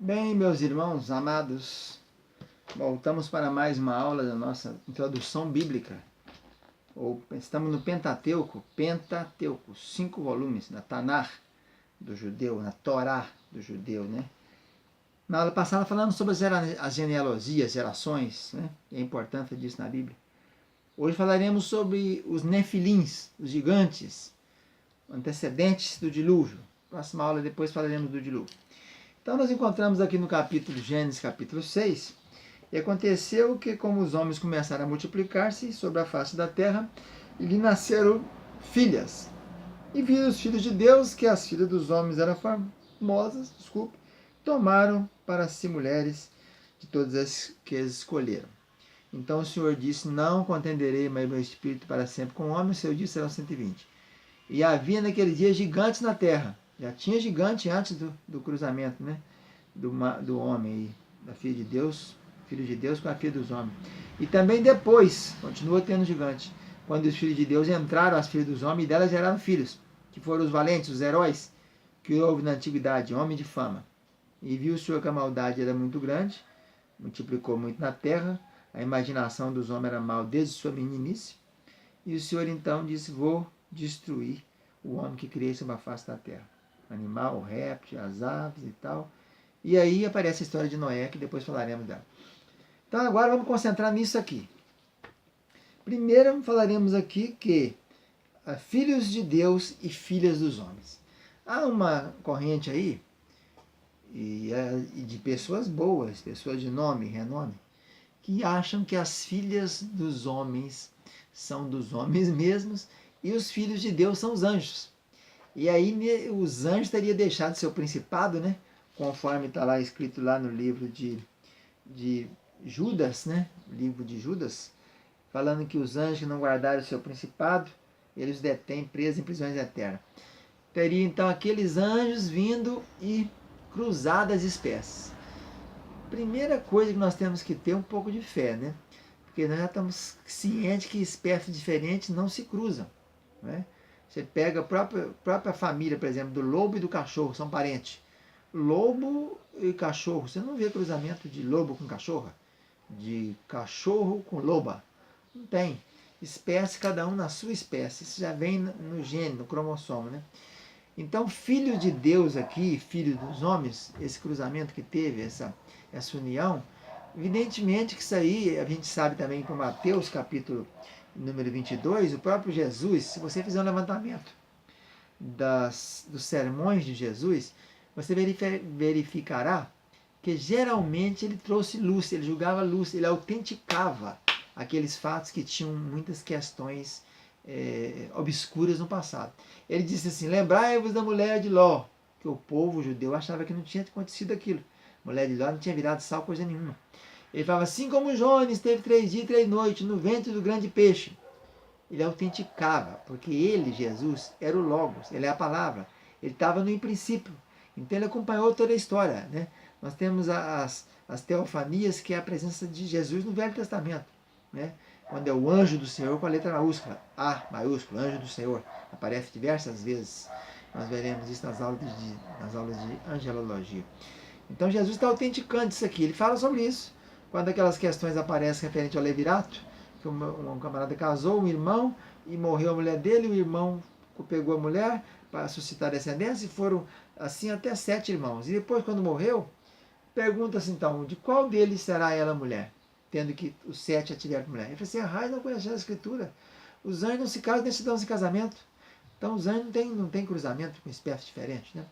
Bem, meus irmãos amados, voltamos para mais uma aula da nossa introdução bíblica. Estamos no Pentateuco, 5 volumes, na Tanar do judeu, na Torá do judeu, né? Na aula passada falamos sobre as genealogias, gerações, né? E a importância disso na Bíblia. Hoje falaremos sobre os nefilins, os gigantes, antecedentes do dilúvio. Próxima aula depois falaremos do dilúvio. Então nós encontramos aqui no capítulo Gênesis, capítulo 6, e aconteceu que, como os homens começaram a multiplicar-se sobre a face da terra, lhe nasceram filhas. E viram os filhos de Deus que as filhas dos homens eram formosas, tomaram para si mulheres de todas as que eles escolheram. Então o Senhor disse: Não contenderei mais meu espírito para sempre com o homem, seu dia serão 120. E havia naquele dia gigantes na terra. Já tinha gigante antes do cruzamento, né? Do homem aí, da filha de Deus, filho de Deus com a filha dos homens. E também depois, continua tendo gigante. Quando os filhos de Deus entraram, as filhas dos homens, e delas geraram filhos, que foram os valentes, os heróis, que houve na antiguidade, homem de fama. E viu o Senhor que a maldade era muito grande, multiplicou muito na terra, a imaginação dos homens era mal desde sua meninice. E o Senhor então disse: Vou destruir o homem que criei sobre a face da terra. Animal, réptil, as aves e tal. E aí aparece a história de Noé, que depois falaremos dela. Então agora vamos concentrar nisso aqui. Primeiro falaremos aqui que filhos de Deus e filhas dos homens. Há uma corrente aí, e de pessoas boas, pessoas de nome, renome, que acham que as filhas dos homens são dos homens mesmos e os filhos de Deus são os anjos. E aí os anjos teriam deixado seu principado, né? Conforme está lá escrito lá no livro de Judas, né? Livro de Judas, falando que os anjos que não guardaram o seu principado, eles os detêm presos em prisões eternas. Teria então aqueles anjos vindo e cruzar as espécies. Primeira coisa que nós temos que ter um pouco de fé, né? Porque nós já estamos cientes que espécies diferentes não se cruzam, né? Você pega a própria família, por exemplo, do lobo e do cachorro, são parentes. Lobo e cachorro, você não vê cruzamento de lobo com cachorra, de cachorro com loba. Não tem. Espécie, cada um na sua espécie. Isso já vem no gene, no cromossomo, né? Então, filho de Deus aqui, filho dos homens, esse cruzamento que teve, essa união, evidentemente que isso aí, a gente sabe também por Mateus, capítulo número 22, o próprio Jesus, se você fizer um levantamento dos sermões de Jesus, você verificará que geralmente ele trouxe luz, ele julgava luz, ele autenticava aqueles fatos que tinham muitas questões obscuras no passado. Ele disse assim: lembrai-vos da mulher de Ló, que o povo judeu achava que não tinha acontecido aquilo. A mulher de Ló não tinha virado sal coisa nenhuma. Ele falava: assim como Jones teve 3 dias e 3 noites no ventre do grande peixe. Ele autenticava, porque ele, Jesus, era o Logos, ele é a palavra. Ele estava no princípio. Então ele acompanhou toda a história, né? Nós temos as teofanias, que é a presença de Jesus no Velho Testamento, né? Quando é o anjo do Senhor com a letra maiúscula, A maiúsculo, anjo do Senhor, aparece diversas vezes. Nós veremos isso nas aulas de angelologia. Então Jesus está autenticando isso aqui. Ele fala sobre isso. Quando aquelas questões aparecem referente ao levirato, que um camarada casou, um irmão, e morreu a mulher dele, o irmão pegou a mulher para suscitar descendência, e foram assim até 7 irmãos. E depois, quando morreu, pergunta-se então, de qual deles será ela mulher? Tendo que os 7 já tiveram mulher. Ele falou assim: a raiz não conhece a escritura. Os anjos não se casam nem se dão em casamento. Então os anjos não tem cruzamento com espécies diferentes, né?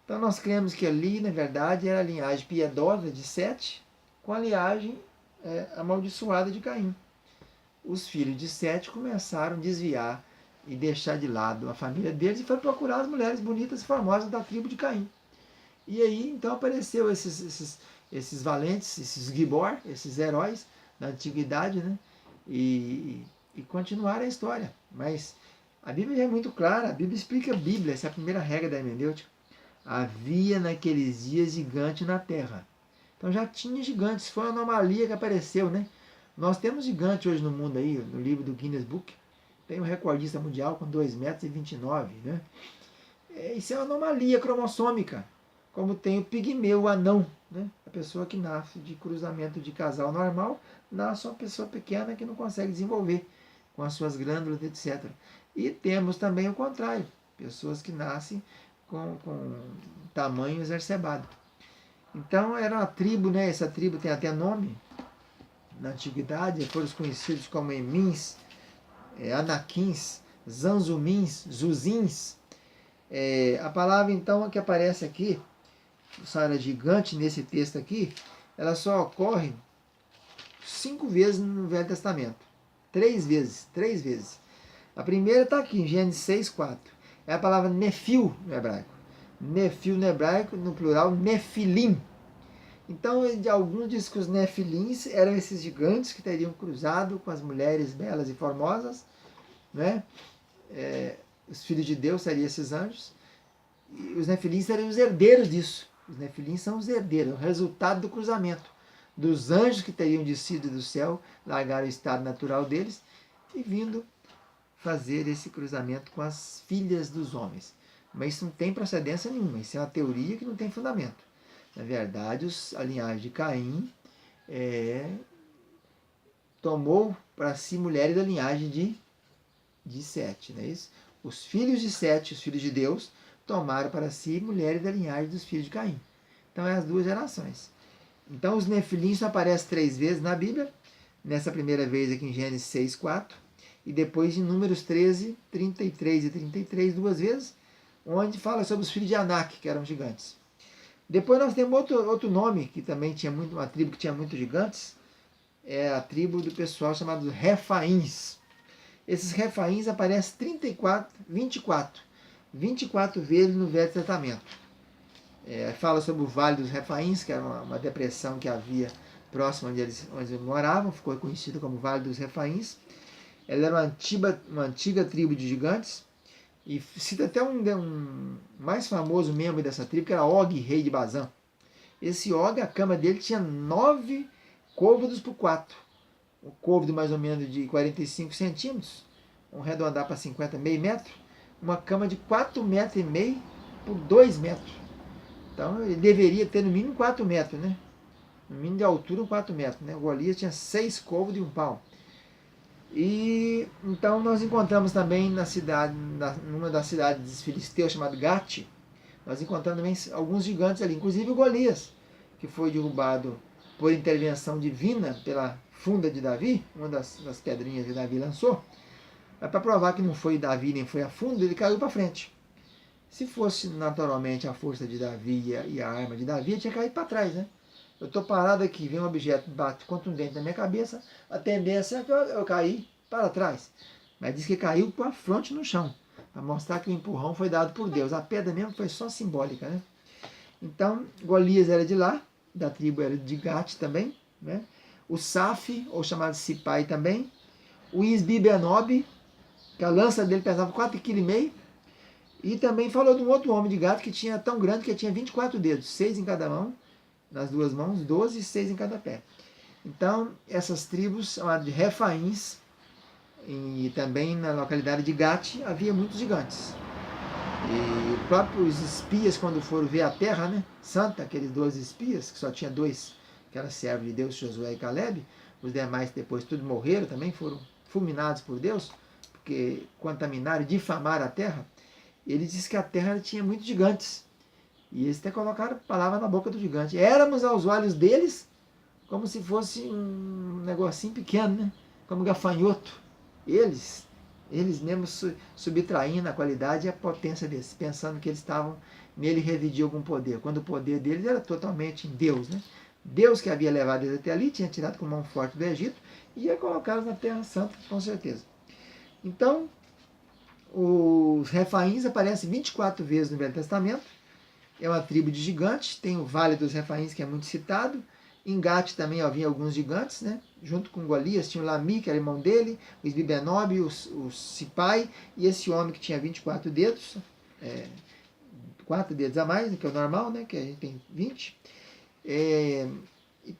Então nós cremos que ali, na verdade, era a linhagem piedosa de Sete com a linhagem amaldiçoada de Caim. Os filhos de Sete começaram a desviar e deixar de lado a família deles e foram procurar as mulheres bonitas e famosas da tribo de Caim. E aí então apareceu esses valentes, esses gibor, esses heróis da antiguidade, né? E continuaram a história. Mas a Bíblia é muito clara, a Bíblia explica a Bíblia, essa é a primeira regra da hermenêutica. Havia naqueles dias gigante na terra. Então já tinha gigantes, foi uma anomalia que apareceu, né? Nós temos gigante hoje no mundo aí, no livro do Guinness Book. Tem um recordista mundial com 2,29 metros, né? Isso é uma anomalia cromossômica. como tem o pigmeu, o anão, né? A pessoa que nasce de cruzamento de casal normal, nasce uma pessoa pequena que não consegue desenvolver com as suas glândulas, etc. E temos também o contrário, pessoas que nascem com tamanho exacerbado. Então era uma tribo, né? Essa tribo tem até nome na antiguidade, foram conhecidos como Emins, Anaquins, Zanzumins, Zuzins. A palavra então que aparece aqui, Sara gigante, nesse texto aqui, ela só ocorre 5 vezes no Velho Testamento. 3 vezes. A primeira está aqui, em Gênesis 6:4. É a palavra Nefil no hebraico. Nefil no hebraico, no plural, Nefilim. Então, alguns dizem que os Nefilins eram esses gigantes que teriam cruzado com as mulheres belas e formosas, né? Os filhos de Deus seriam esses anjos. E os Nefilins seriam os herdeiros disso. Os Nefilins são os herdeiros, o resultado do cruzamento dos anjos que teriam descido do céu, largaram o estado natural deles e vindo fazer esse cruzamento com as filhas dos homens. Mas isso não tem procedência nenhuma, isso é uma teoria que não tem fundamento. Na verdade, a linhagem de Caim tomou para si mulheres da linhagem de Sete. Não é isso? Os filhos de Sete, os filhos de Deus, tomaram para si mulheres da linhagem dos filhos de Caim. Então, é as duas gerações. Então, os Nefilim só aparecem 3 vezes na Bíblia, nessa primeira vez aqui em Gênesis 6:4, e depois em Números 13, 33 e 33, 2 vezes, onde fala sobre os filhos de Anak, que eram gigantes. Depois nós temos outro nome, que também tinha uma tribo que tinha muitos gigantes, é a tribo do pessoal chamado Refaíns. Esses Refaíns aparecem 24 vezes no Velho Testamento. Fala sobre o Vale dos Refaíns, que era uma depressão que havia próximo onde eles moravam, ficou conhecido como Vale dos Refaíns. Ela era uma antiga tribo de gigantes, e cita até um mais famoso membro dessa tribo, que era Og, rei de Bazã. Esse Og, a cama dele tinha 9 côvados por 4. Um côvado mais ou menos de 45 centímetros, vamos arredondar para 50, meio metro. Uma cama de 4,5 metros por 2 metros. Então ele deveria ter no mínimo 4 metros, né? No mínimo de altura 4 metros. Né? O Golias tinha 6 côvados e 1 palmo. E então nós encontramos também numa das cidades dos filisteus, chamada Gate, nós encontramos também alguns gigantes ali, inclusive o Golias, que foi derrubado por intervenção divina pela funda de Davi, uma das pedrinhas que Davi lançou. Mas para provar que não foi Davi nem foi a funda, ele caiu para frente. Se fosse naturalmente a força de Davi e a arma de Davi, ele tinha caído para trás, né? Eu estou parado aqui, vem um objeto, bate contundente na minha cabeça, a tendência é que eu cair para trás. Mas diz que caiu com a fronte no chão, para mostrar que o empurrão foi dado por Deus. A pedra mesmo foi só simbólica, né? Então, Golias era de lá, da tribo era de Gate também, né? O Saf, ou chamado Sipai também. O Isbi-Benob, que a lança dele pesava 4,5 kg. E também falou de um outro homem de Gate que tinha tão grande que tinha 24 dedos, 6 em cada mão, nas 2 mãos, 12 e 6 em cada pé. Então, essas tribos chamadas de Refaíns, e também na localidade de Gate havia muitos gigantes. E os próprios espias, quando foram ver a terra, né, santa, aqueles 12 espias, que só tinha 2, que eram servos de Deus, Josué e Caleb, os demais depois tudo morreram, também foram fulminados por Deus, porque contaminaram e difamaram a terra. Ele disse que a terra tinha muitos gigantes. E eles até colocaram a palavra na boca do gigante. Éramos aos olhos deles como se fosse um negocinho pequeno, né? Como gafanhoto. Eles mesmos subtraindo a qualidade e a potência deles, pensando que eles estavam nele residia algum poder, quando o poder deles era totalmente em Deus, né? Deus que havia levado eles até ali, tinha tirado com mão forte do Egito e ia colocá-los na Terra Santa, com certeza. Então, os Refaíns aparecem 24 vezes no Velho Testamento. É uma tribo de gigantes, tem o Vale dos Refaíns, que é muito citado. Em Gate também havia alguns gigantes, né? Junto com Golias tinha o Lami, que era irmão dele, o Isbi-Benob, o Sipai, e esse homem que tinha 24 dedos, 4 dedos a mais, que é o normal, né? Que a gente tem 20. E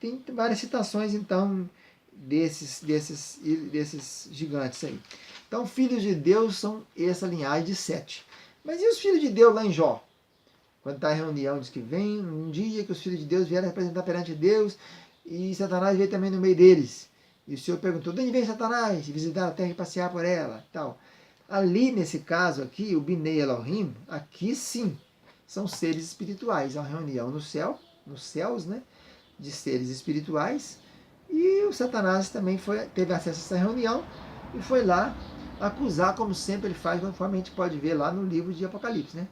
tem várias citações, então, desses gigantes aí. Então, filhos de Deus são essa linhagem de Sete. Mas e os filhos de Deus lá em Jó? Quando está em reunião, diz que vem um dia que os filhos de Deus vieram representar perante Deus e Satanás veio também no meio deles. E o Senhor perguntou, de onde vem Satanás? Visitar a terra e passear por ela. Tal. Ali, nesse caso aqui, o Binei Elohim, aqui sim, são seres espirituais. É uma reunião no céu, nos céus, né, de seres espirituais. E o Satanás também teve acesso a essa reunião e foi lá acusar, como sempre ele faz, conforme a gente pode ver lá no livro de Apocalipse. Né?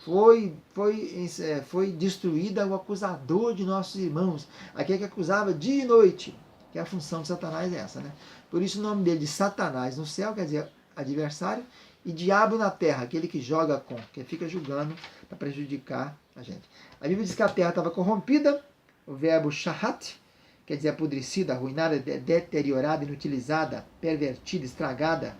Foi destruído o acusador de nossos irmãos, aquele que acusava dia e noite, que a função de Satanás é essa. Né? Por isso o nome dele de Satanás no céu, quer dizer, adversário, e diabo na terra, aquele que joga com, que fica julgando para prejudicar a gente. A Bíblia diz que a terra estava corrompida, o verbo shahat, quer dizer apodrecida, arruinada, deteriorada, inutilizada, pervertida, estragada,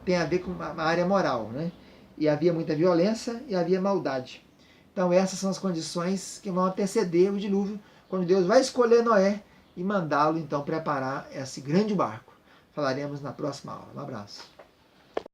tem a ver com uma área moral, né? E havia muita violência e havia maldade. Então essas são as condições que vão anteceder o dilúvio, quando Deus vai escolher Noé e mandá-lo então preparar esse grande barco. Falaremos na próxima aula. Um abraço.